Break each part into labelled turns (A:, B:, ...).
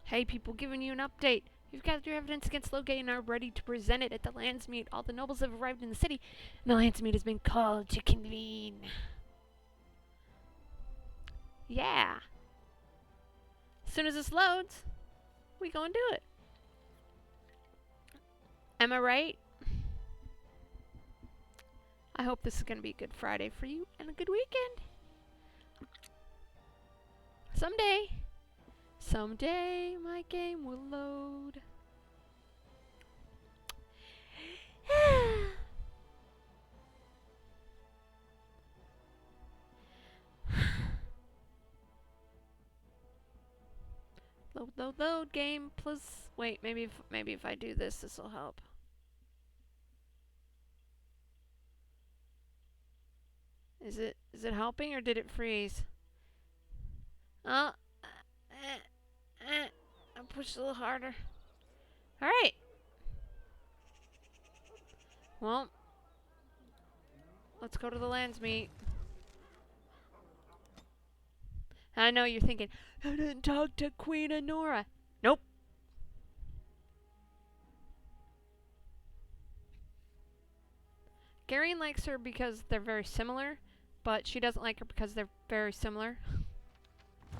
A: Hey people, giving you an update. We've gathered your evidence against Logay and are ready to present it at the Landsmeet. All the nobles have arrived in the city, and the Landsmeet has been called to convene. Yeah. As soon as this loads, we go and do it. Am I right? I hope this is going to be a good Friday for you and a good weekend. Someday, my game will load. Load, game, plus... Wait, maybe if I do this, this will help. Is it helping or did it freeze? Oh, I pushed a little harder. Alright. Well, let's go to the Landsmeet. I know you're thinking, I didn't talk to Queen Honora. Nope. Garien likes her because they're very similar, but she doesn't like her because they're very similar.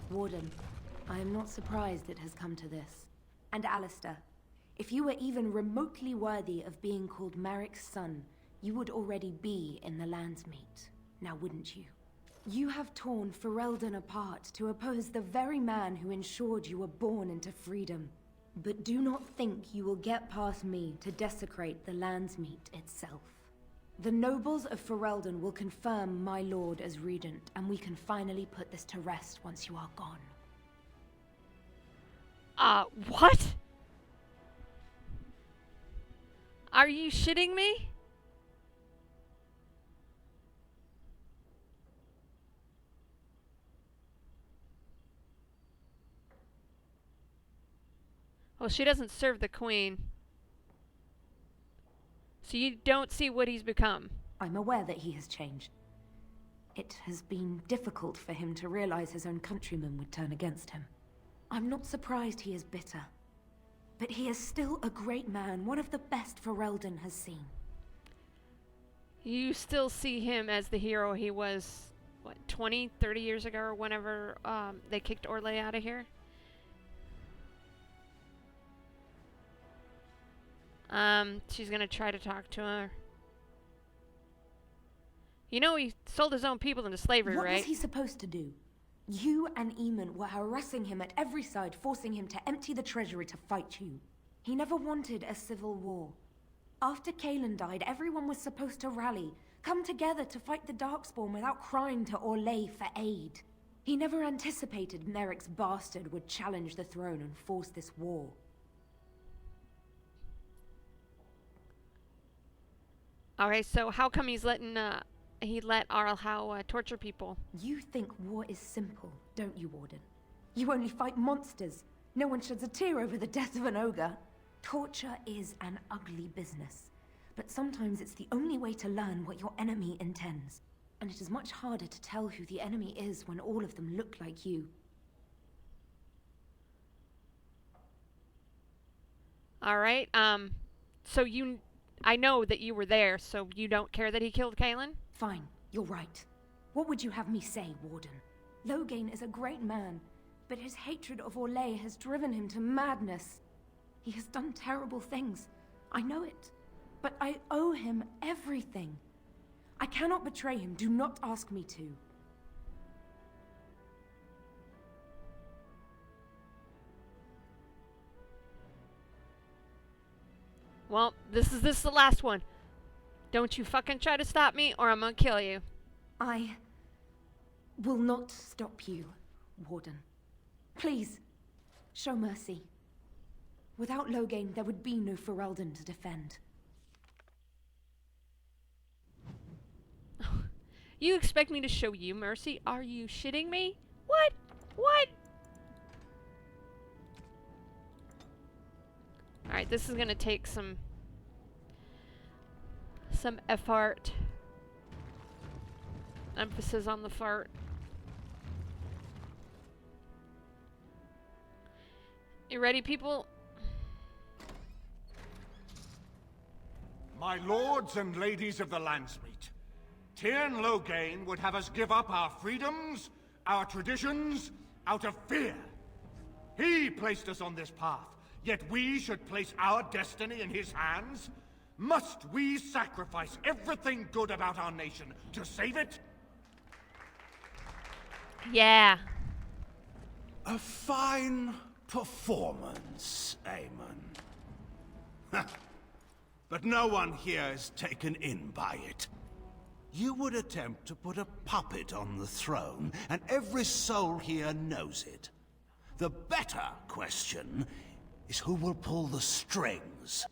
B: Warden, I am not surprised it has come to this. And Alistair, if you were even remotely worthy of being called Merrick's son, you would already be in the Landsmeet, now wouldn't you? You have torn Fereldan apart to oppose the very man who ensured you were born into freedom. But do not think you will get past me to desecrate the Landsmeet itself. The nobles of Fereldan will confirm my lord as regent, and we can finally put this to rest once you are gone.
A: What? Are you shitting me? Well, she doesn't serve the queen. So you don't see what he's become.
B: I'm aware that he has changed. It has been difficult for him to realize his own countrymen would turn against him. I'm not surprised he is bitter. But he is still a great man, one of the best Fereldan has seen.
A: You still see him as the hero he was, what, 20, 30 years ago or whenever they kicked Orlais out of here? She's gonna try to talk to her. You know he sold his own people into slavery, right?
B: What was he supposed to do? You and Eamon were harassing him at every side, forcing him to empty the treasury to fight you. He never wanted a civil war. After Kaelin died, everyone was supposed to rally, come together to fight the Darkspawn without crying to Orlais for aid. He never anticipated Merrick's bastard would challenge the throne and force this war.
A: Alright, so how come he's letting, he let Arlhow torture people?
B: You think war is simple, don't you, Warden? You only fight monsters. No one sheds a tear over the death of an ogre. Torture is an ugly business. But sometimes it's the only way to learn what your enemy intends. And it is much harder to tell who the enemy is when all of them look like you.
A: Alright, so I know that you were there, so you don't care that he killed Kaelin?
B: Fine, you're right. What would you have me say, Warden? Loghain is a great man, but his hatred of Orlais has driven him to madness. He has done terrible things. I know it. But I owe him everything. I cannot betray him. Do not ask me to.
A: Well, this is the last one. Don't you fucking try to stop me or I'm gonna kill you.
B: I will not stop you, Warden. Please, show mercy. Without Loghain, there would be no Fereldan to defend.
A: You expect me to show you mercy? Are you shitting me? What? What? Alright, this is gonna take some effort. Emphasis on the fart. You ready, people?
C: My lords and ladies of the Landsmeet, Tyrn Loghain would have us give up our freedoms, our traditions, out of fear. He placed us on this path, yet we should place our destiny in his hands? Must we sacrifice everything good about our nation to save it?
A: Yeah.
D: A fine performance, Aemon. But no one here is taken in by it. You would attempt to put a puppet on the throne, and every soul here knows it. The better question is who will pull the strings.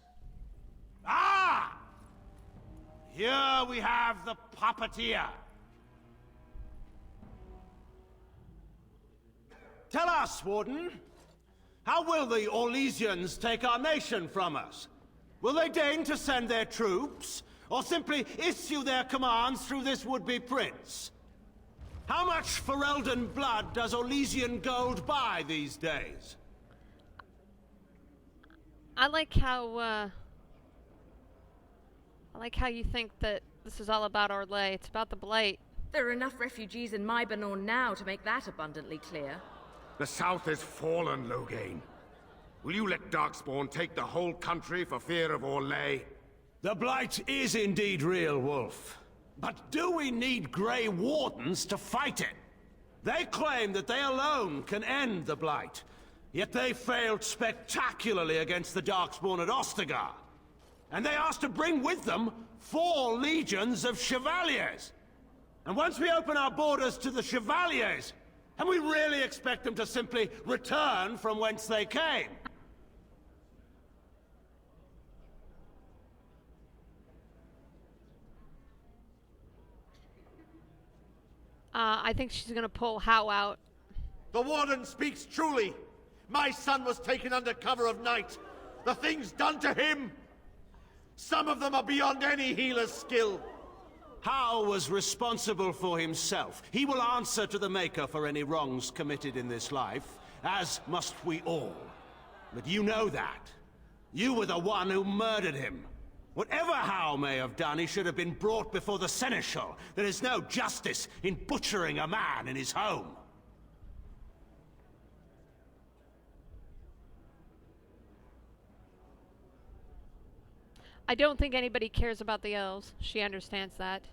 D: Ah! Here we have the puppeteer. Tell us, Warden, how will the Orlesians take our nation from us? Will they deign to send their troops, or simply issue their commands through this would-be prince? How much Fereldan blood does Orlesian gold buy these days?
A: I like how you think that this is all about Orlais. It's about the Blight.
E: There are enough refugees in Mybanor now to make that abundantly clear.
C: The South is fallen, Loghain. Will you let Darkspawn take the whole country for fear of Orlais?
D: The Blight is indeed real, Wolf. But do we need Grey Wardens to fight it? They claim that they alone can end the Blight, yet they failed spectacularly against the Darkspawn at Ostagar. And they asked to bring with them 4 legions of Chevaliers. And once we open our borders to the Chevaliers, can we really expect them to simply return from whence they came?
A: I think she's gonna pull How out.
F: The Warden speaks truly. My son was taken under cover of night. The things done to him, some of them are beyond any healer's skill.
D: How was responsible for himself. He will answer to the Maker for any wrongs committed in this life, as must we all. But you know that. You were the one who murdered him. Whatever Howe may have done, he should have been brought before the Seneschal. There is no justice in butchering a man in his home.
A: I don't think anybody cares about the elves. She understands that.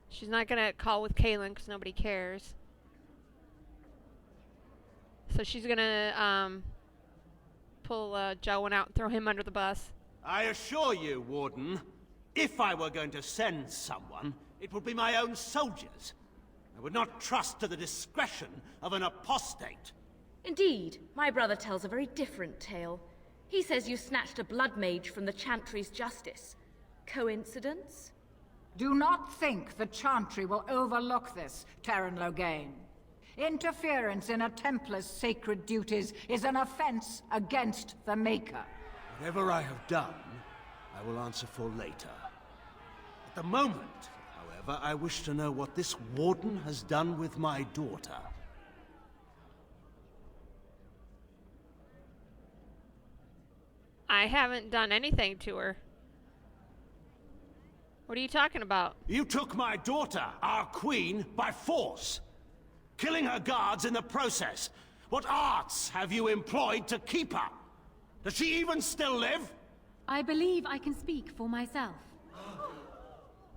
A: She's not gonna call with Kaelin because nobody cares. So she's gonna pull Jowan out and throw him under the bus.
D: I assure you, Warden, if I were going to send someone, it would be my own soldiers. I would not trust to the discretion of an apostate.
E: Indeed, my brother tells a very different tale. He says you snatched a blood mage from the Chantry's justice. Coincidence?
G: Do not think the Chantry will overlook this, Tyrn Loghain. Interference in a Templar's sacred duties is an offense against the Maker.
D: Whatever I have done, I will answer for later. At the moment, however, I wish to know what this Warden has done with my daughter.
A: I haven't done anything to her. What are you talking about?
D: You took my daughter, our queen, by force, killing her guards in the process. What arts have you employed to keep her? Does she even still live?
H: I believe I can speak for myself.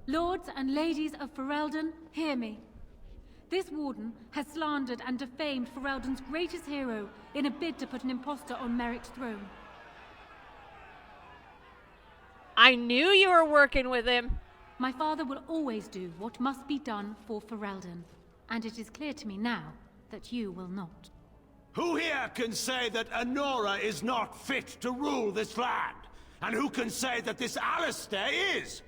H: Lords and ladies of Fereldan, hear me. This Warden has slandered and defamed Fereldan's greatest hero in a bid to put an impostor on Merrick's throne.
A: I knew you were working with him.
H: My father will always do what must be done for Fereldan, and it is clear to me now that you will not.
D: Who here can say that Anora is not fit to rule this land? And who can say that this Alistair is?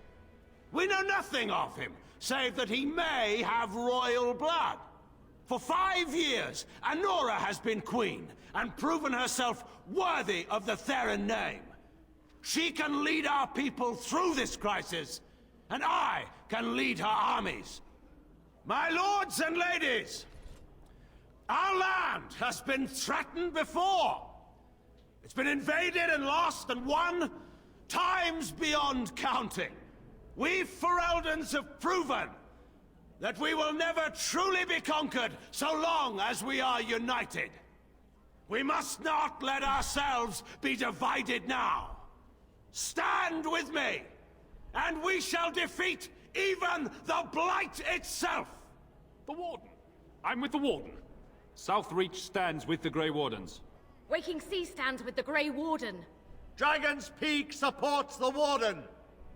D: We know nothing of him, save that he may have royal blood. For 5 years, Anora has been queen, and proven herself worthy of the Theron name. She can lead our people through this crisis, and I can lead her armies. My lords and ladies, our land land has been threatened before. It's been invaded and lost and won times beyond counting. We Fereldans have proven that we will never truly be conquered so long as we are united. We must not let ourselves be divided now. Stand with me, and we shall defeat even the Blight itself!
I: The Warden. I'm with the Warden. Southreach stands with the Grey Wardens.
E: Waking Sea stands with the Grey Warden.
F: Dragon's Peak supports the Warden.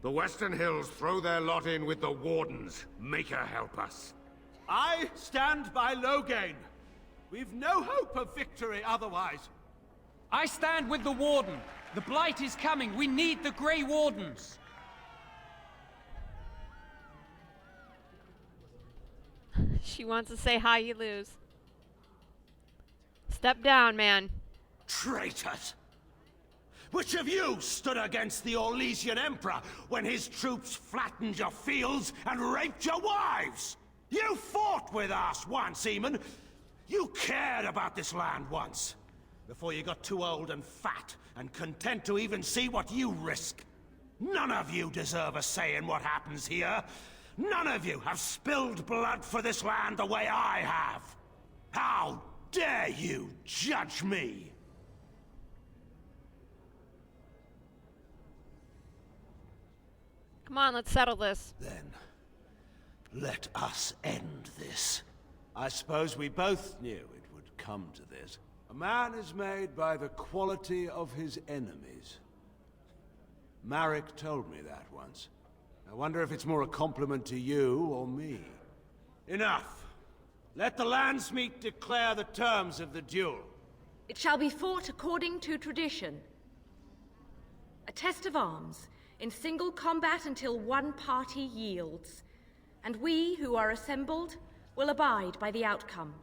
C: The Western Hills throw their lot in with the Wardens. Make her help us.
D: I stand by Loghain. We've no hope of victory otherwise.
J: I stand with the Warden. The Blight is coming. We need the Grey Wardens.
A: She wants to say hi, you lose. Step down, man.
D: Traitors! Which of you stood against the Orlesian Emperor when his troops flattened your fields and raped your wives? You fought with us once, Eamon. You cared about this land once. Before you got too old and fat and content to even see what you risk. None of you deserve a say in what happens here. None of you have spilled blood for this land the way I have. How dare you judge me?
A: Come on, let's settle this.
D: Then, let us end this. I suppose we both knew it would come to this. A man is made by the quality of his enemies. Marek told me that once. I wonder if it's more a compliment to you or me. Enough. Let the Landsmeet declare the terms of the duel.
E: It shall be fought according to tradition. A test of arms, in single combat until one party yields. And we, who are assembled, will abide by the outcome.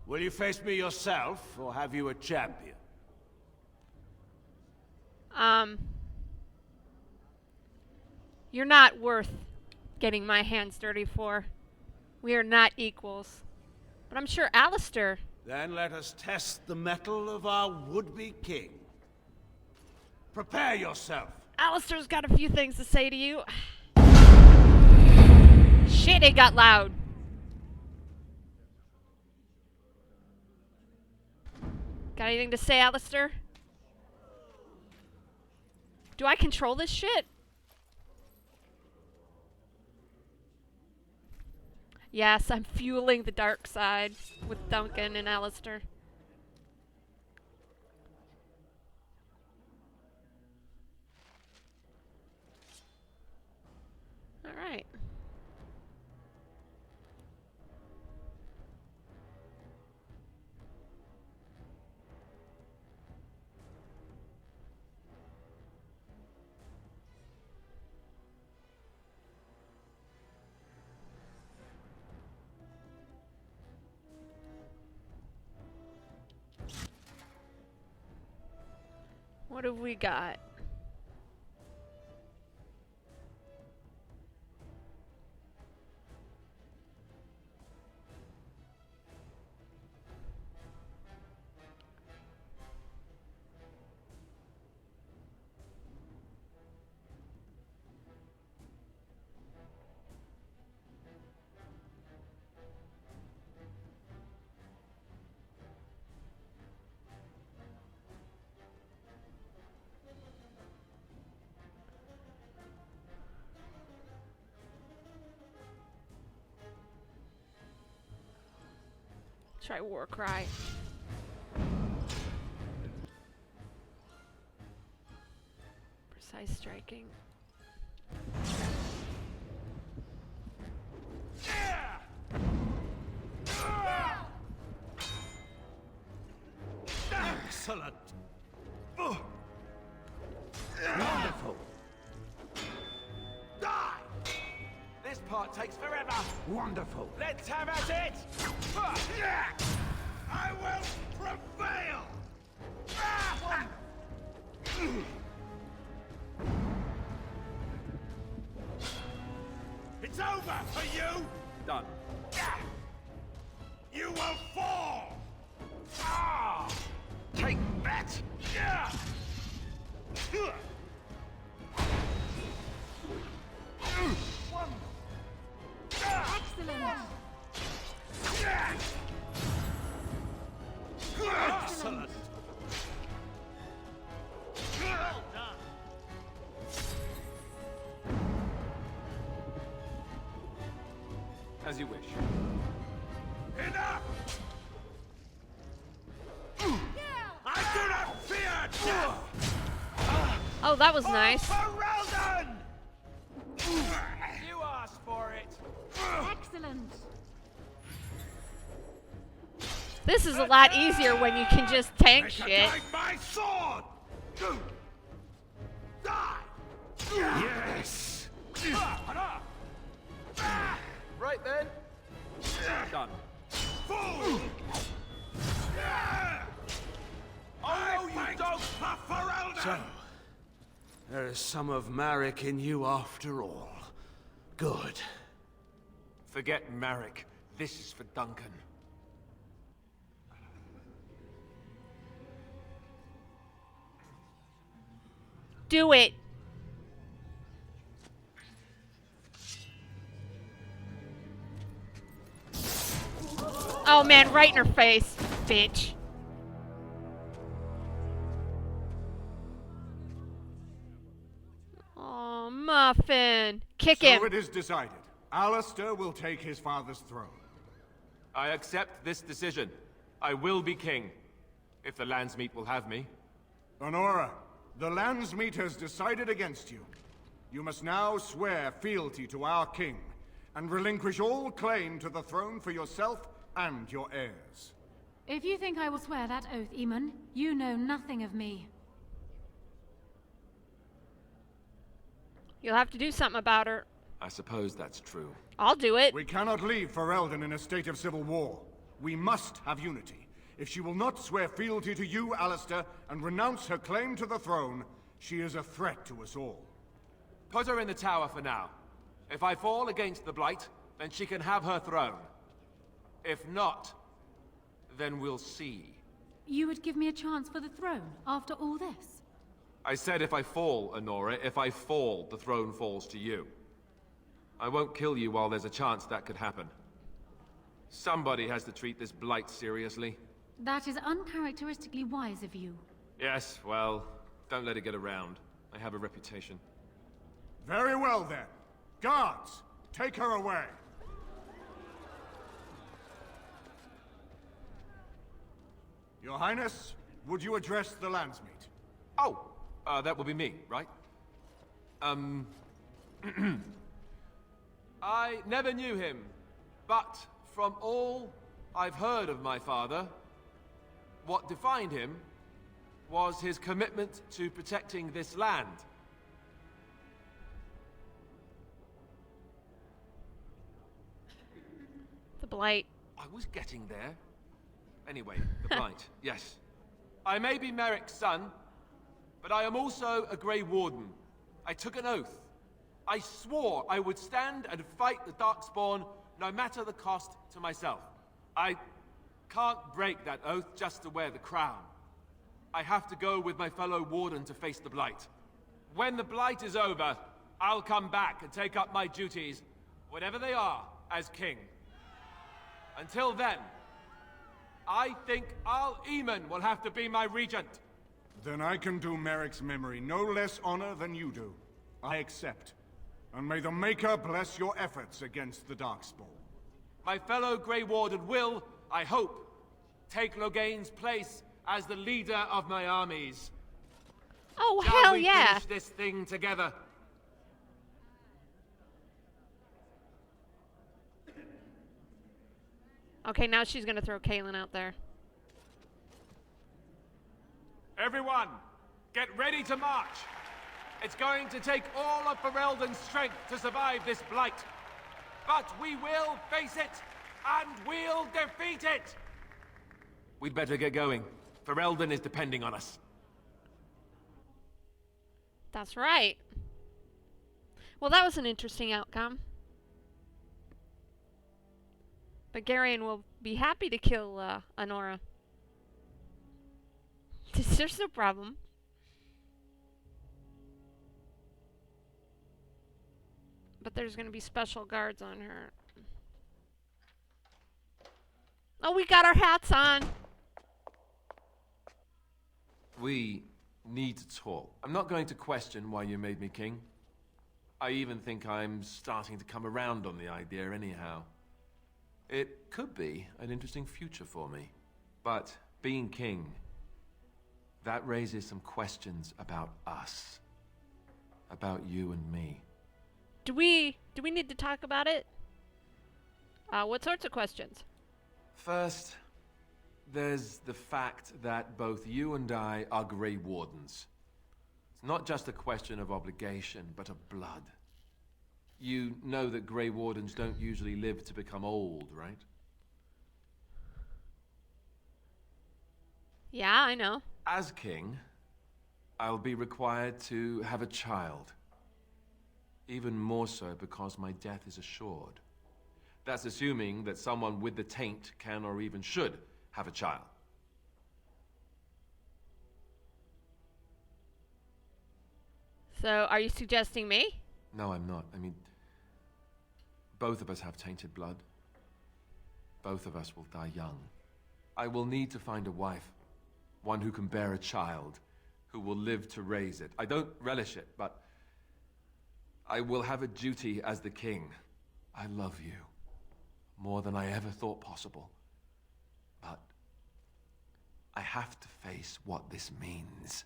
D: Will you face me yourself, or have you a champion?
A: You're not worth getting my hands dirty for. We are not equals. But I'm sure Alistair...
D: Then let us test the mettle of our would-be king. Prepare yourself.
A: Alistair's got a few things to say to you. Shit, it got loud. Got anything to say, Alistair? Do I control this shit? Yes, I'm fueling the dark side with Duncan and Alistair. Alright. What have we got? Try Warcry. Precise striking.
D: Excellent. Wonderful.
F: Die! This part takes forever.
D: Wonderful.
F: Let's have at it! I will prevail! It's over for you!
I: Done.
F: You will fall!
I: As you wish.
C: Enough! I do not fear death!
A: Oh, that was nice.
C: Fereldan!
J: You asked for it.
H: Excellent.
A: This is a lot easier when you can just tank
C: Make a
A: shit.
C: guide my sword! Die! Yes!
J: Right then. Done.
C: Fool! Oh, you don't, Fereldan!
D: So, there is some of Marek in you after all. Good.
F: Forget Marek. This is for Duncan.
A: Do it. Oh man, right in her face, bitch. Oh, Muffin. Kick him.
C: So it is decided. Alistair will take his father's throne.
F: I accept this decision. I will be king, if the Landsmeet will have me.
C: Honora, the Landsmeet has decided against you. You must now swear fealty to our king, and relinquish all claim to the throne for yourself and your heirs.
H: If you think I will swear that oath, Eamon, you know nothing of me.
A: You'll have to do something about her.
F: I suppose that's true.
A: I'll do it.
C: We cannot leave Fereldan in a state of civil war. We must have unity. If she will not swear fealty to you, Alistair, and renounce her claim to the throne, she is a threat to us all.
F: Put her in the tower for now. If I fall against the Blight, then she can have her throne. If not, then we'll see.
H: You would give me a chance for the throne after all this?
F: I said if I fall, Honora. If I fall, the throne falls to you. I won't kill you while there's a chance that could happen. Somebody has to treat this Blight seriously.
H: That is uncharacteristically wise of you.
F: Yes, well, don't let it get around. I have a reputation.
C: Very well then. Guards, take her away. Your Highness, would you address the Landsmeet?
F: Oh, that will be me, right? I never knew him, but from all I've heard of my father, what defined him was his commitment to protecting this land.
A: The Blight.
F: I was getting there. Anyway, the Blight, yes. I may be Merrick's son, but I am also a Grey Warden. I took an oath. I swore I would stand and fight the Darkspawn, no matter the cost to myself. I can't break that oath just to wear the crown. I have to go with my fellow Warden to face the Blight. When the Blight is over, I'll come back and take up my duties, whatever they are, as king. Until then, I think Eamon will have to be my regent.
C: Then I can do Merrick's memory no less honor than you do. I accept. And may the Maker bless your efforts against the Darkspawn.
F: My fellow Grey Warden will, I hope, take Loghain's place as the leader of my armies.
A: Oh,
F: Shall
A: hell
F: we
A: yeah.
F: finish this thing together?
A: Okay, now she's gonna throw Kaelin out there.
F: Everyone, get ready to march. It's going to take all of Fereldan's strength to survive this Blight. But we will face it, and we'll defeat it! We'd better get going. Fereldan is depending on us.
A: That's right. Well, that was an interesting outcome. But Garien will be happy to kill Honora. There's no problem. But there's going to be special guards on her. Oh, we got our hats on.
F: We need to talk. I'm not going to question why you made me king. I even think I'm starting to come around on the idea anyhow. It could be an interesting future for me. But being king, that raises some questions about us. About you and me.
A: Do we need to talk about it? What sorts of questions?
F: First, there's the fact that both you and I are Grey Wardens. It's not just a question of obligation, but of blood. You know that Grey Wardens don't usually live to become old, right?
A: Yeah, I know.
F: As king, I'll be required to have a child. Even more so because my death is assured. That's assuming that someone with the taint can or even should have a child.
A: So, are you suggesting me?
F: No, I'm not. I mean, both of us have tainted blood. Both of us will die young. I will need to find a wife. One who can bear a child. Who will live to raise it. I don't relish it, but I will have a duty as the king. I love you. More than I ever thought possible. But I have to face what this means.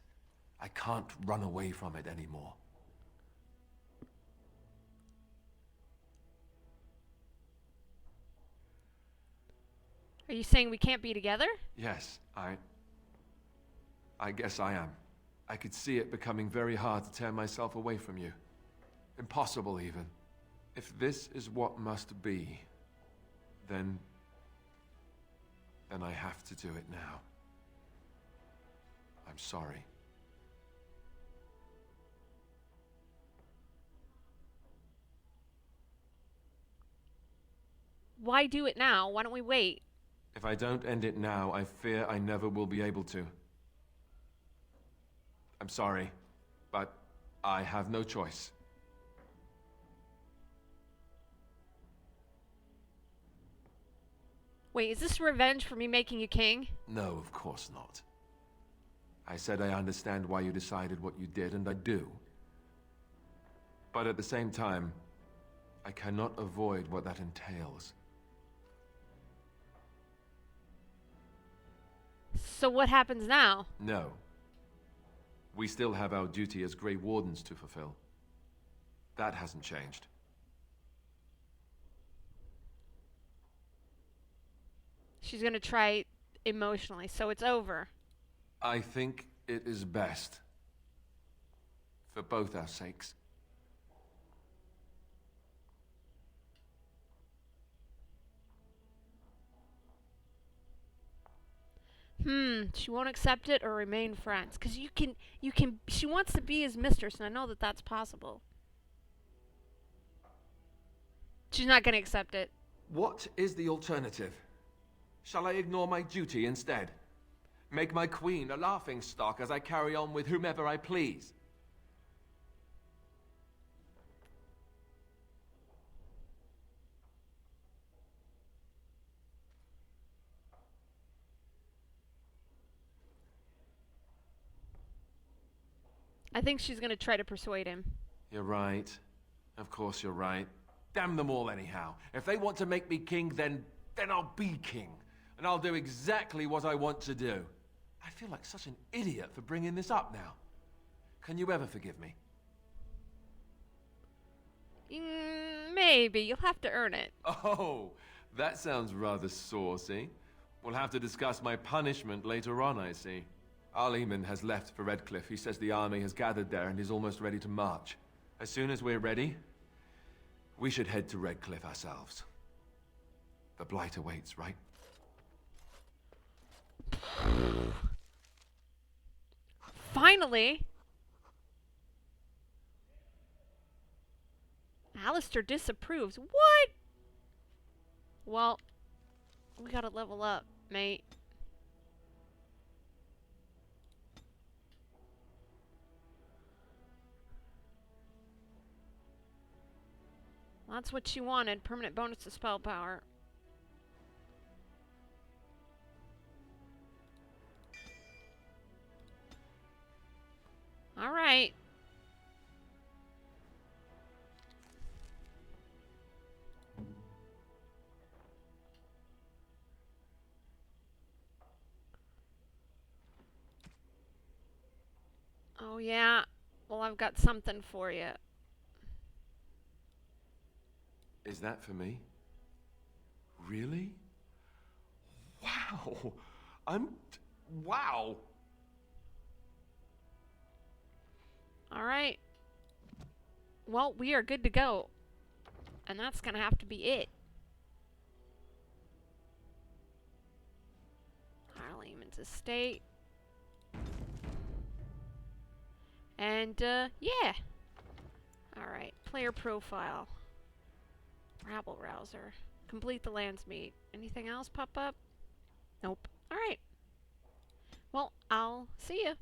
F: I can't run away from it anymore.
A: Are you saying we can't be together?
F: Yes, I guess I am. I could see it becoming very hard to tear myself away from you. Impossible, even. If this is what must be, then I have to do it now. I'm sorry.
A: Why do it now? Why don't we wait?
F: If I don't end it now, I fear I never will be able to. I'm sorry, but I have no choice.
A: Wait, is this revenge for me making you king?
F: No, of course not. I said I understand why you decided what you did, and I do. But at the same time, I cannot avoid what that entails.
A: So what happens now?
F: No. We still have our duty as Grey Wardens to fulfill. That hasn't changed.
A: She's gonna try emotionally, so it's over.
F: I think it is best. For both our sakes.
A: She won't accept it or remain friends. Because she wants to be his mistress, and I know that that's possible. She's not gonna accept it.
F: What is the alternative? Shall I ignore my duty instead? Make my queen a laughingstock as I carry on with whomever I please?
A: I think she's gonna try to persuade him.
F: You're right. Of course you're right. Damn them all anyhow. If they want to make me king, then I'll be king. And I'll do exactly what I want to do. I feel like such an idiot for bringing this up now. Can you ever forgive me?
A: Maybe. You'll have to earn it.
F: Oh, that sounds rather saucy. We'll have to discuss my punishment later on, I see. Archdemon has left for Redcliffe. He says the army has gathered there and is almost ready to march. As soon as we're ready, we should head to Redcliffe ourselves. The Blight awaits, right?
A: Finally! Alistair disapproves. What? Well, we gotta level up, mate. That's what she wanted. Permanent bonus to spell power. Alright. Oh, yeah. Well, I've got something for you.
F: Is that for me? Really? Wow. Wow.
A: All right. Well, we are good to go. And that's gonna have to be it. Harleyman's estate. And, yeah. Alright, player profile. Rabble Rouser. Complete the Landsmeet. Anything else pop up? Nope. Alright. Well, I'll see ya.